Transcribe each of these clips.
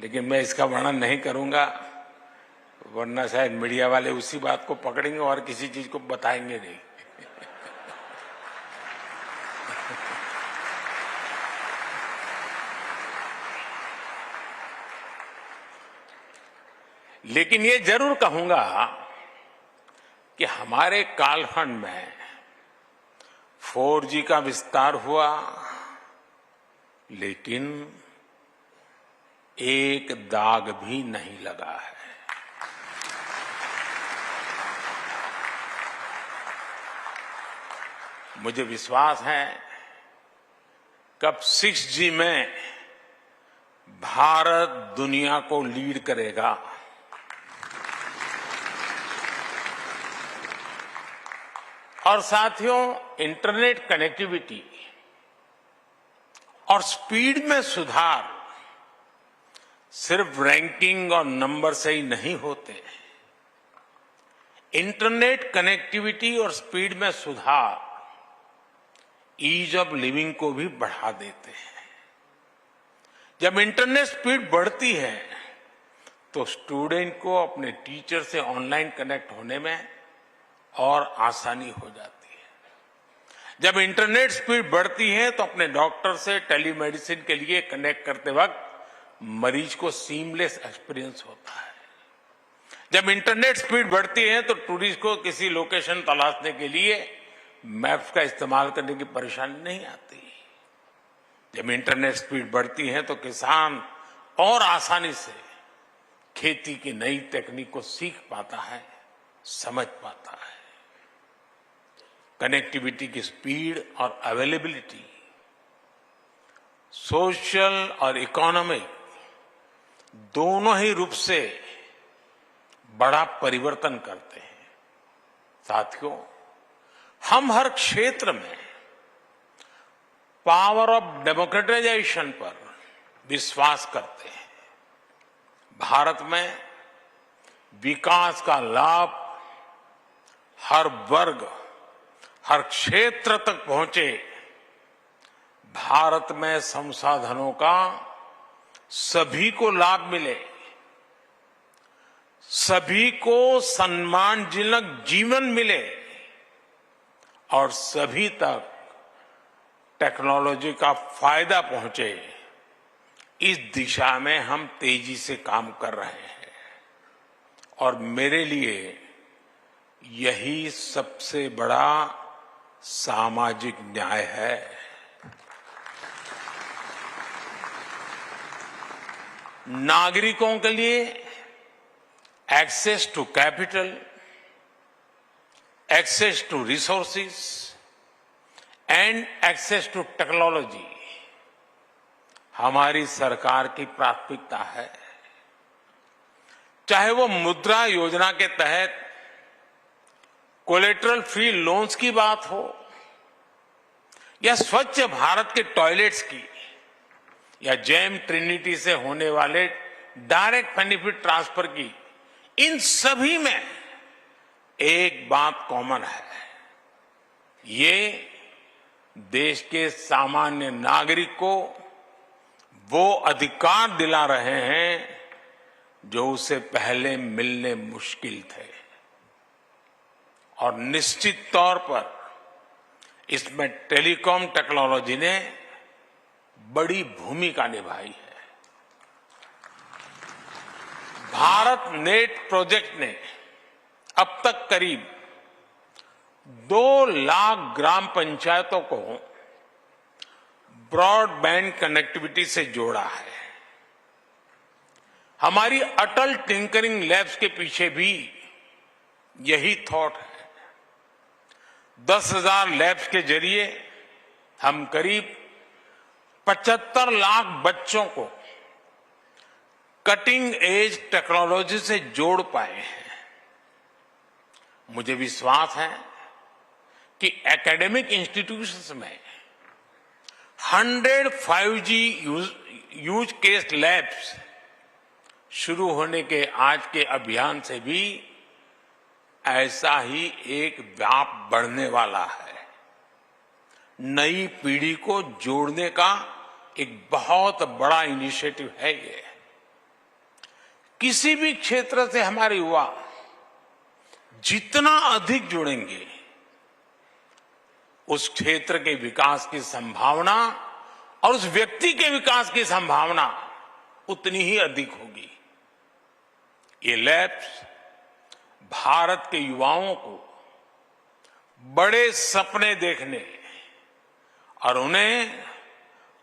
लेकिन मैं इसका वर्णन नहीं करूंगा, वरना शायद मीडिया वाले उसी बात को पकड़ेंगे और किसी चीज को बताएंगे नहीं। लेकिन ये जरूर कहूंगा कि हमारे कालखंड में 4G का विस्तार हुआ, लेकिन एक दाग भी नहीं लगा है। मुझे विश्वास है कब 6G में भारत दुनिया को लीड करेगा। और साथियों, इंटरनेट कनेक्टिविटी और स्पीड में सुधार सिर्फ रैंकिंग और नंबर से ही नहीं होते। इंटरनेट कनेक्टिविटी और स्पीड में सुधार ईज ऑफ लिविंग को भी बढ़ा देते हैं। जब इंटरनेट स्पीड बढ़ती है तो स्टूडेंट को अपने टीचर से ऑनलाइन कनेक्ट होने में और आसानी हो जाती है। जब इंटरनेट स्पीड बढ़ती है तो अपने डॉक्टर से टेलीमेडिसिन के लिए कनेक्ट करते वक्त मरीज को सीमलेस एक्सपीरियंस होता है। जब इंटरनेट स्पीड बढ़ती है तो टूरिस्ट को किसी लोकेशन तलाशने के लिए मैप्स का इस्तेमाल करने की परेशानी नहीं आती। जब इंटरनेट स्पीड बढ़ती है तो किसान और आसानी से खेती की नई तकनीक को सीख पाता है, समझ पाता है। कनेक्टिविटी की स्पीड और अवेलेबिलिटी सोशल और इकोनॉमिक दोनों ही रूप से बड़ा परिवर्तन करते हैं। साथियों, हम हर क्षेत्र में पावर ऑफ डेमोक्रेटाइजेशन पर विश्वास करते हैं। भारत में विकास का लाभ हर वर्ग, हर क्षेत्र तक पहुंचे। भारत में संसाधनों का सभी को लाभ मिले, सभी को सम्मानजनक जीवन मिले और सभी तक टेक्नोलॉजी का फायदा पहुंचे। इस दिशा में हम तेजी से काम कर रहे हैं और मेरे लिए यही सबसे बड़ा सामाजिक न्याय है। नागरिकों के लिए access to capital, access to resources and access to technology हमारी सरकार की प्राथमिकता है। चाहे वो मुद्रा योजना के तहत कोलेटरल फ्री लोन्स की बात हो या स्वच्छ भारत के टॉयलेट्स की या जेम ट्रिनिटी से होने वाले डायरेक्ट बेनिफिट ट्रांसफर की, इन सभी में एक बात कॉमन है। ये देश के सामान्य नागरिक को वो अधिकार दिला रहे हैं जो उसे पहले मिलने मुश्किल थे। और निश्चित तौर पर इसमें टेलीकॉम टेक्नोलॉजी ने बड़ी भूमिका निभाई है। भारत नेट प्रोजेक्ट ने अब तक करीब 2 लाख ग्राम पंचायतों को ब्रॉडबैंड कनेक्टिविटी से जोड़ा है। हमारी अटल टिंकरिंग लैब्स के पीछे भी यही थॉट है। 10,000 लैब्स के जरिए हम करीब 75 लाख बच्चों को कटिंग एज टेक्नोलॉजी से जोड़ पाए हैं। मुझे विश्वास है कि एकेडमिक इंस्टीट्यूशंस में 100 5G यूज केस लैब्स शुरू होने के आज के अभियान से भी ऐसा ही एक व्याप बढ़ने वाला है। नई पीढ़ी को जोड़ने का एक बहुत बड़ा इनिशिएटिव है ये। किसी भी क्षेत्र से हमारे युवा जितना अधिक जुड़ेंगे, उस क्षेत्र के विकास की संभावना और उस व्यक्ति के विकास की संभावना उतनी ही अधिक होगी। ये लैब्स भारत के युवाओं को बड़े सपने देखने और उन्हें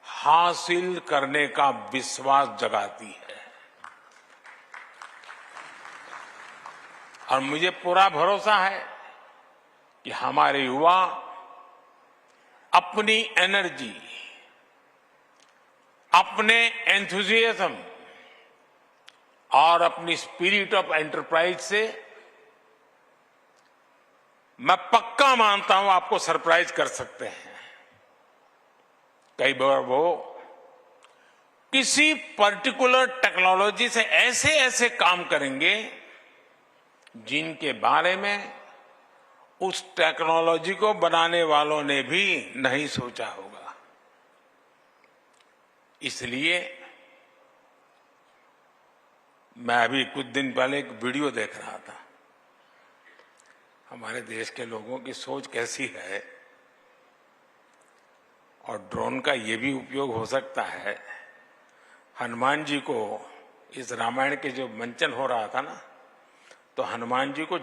हासिल करने का विश्वास जगाती है। और मुझे पूरा भरोसा है कि हमारे युवा अपनी एनर्जी, अपने एंथुजियाज्म और अपनी स्पिरिट ऑफ एंटरप्राइज से मैं पक्का मानता हूं आपको सरप्राइज कर सकते हैं। कई बार वो किसी पर्टिकुलर टेक्नोलॉजी से ऐसे ऐसे काम करेंगे जिनके बारे में उस टेक्नोलॉजी को बनाने वालों ने भी नहीं सोचा होगा। इसलिए मैं अभी कुछ दिन पहले एक वीडियो देख रहा था। हमारे देश के लोगों की सोच कैसी है और ड्रोन का ये भी उपयोग हो सकता है। हनुमान जी को इस रामायण के जो मंचन हो रहा था ना, तो हनुमान जी को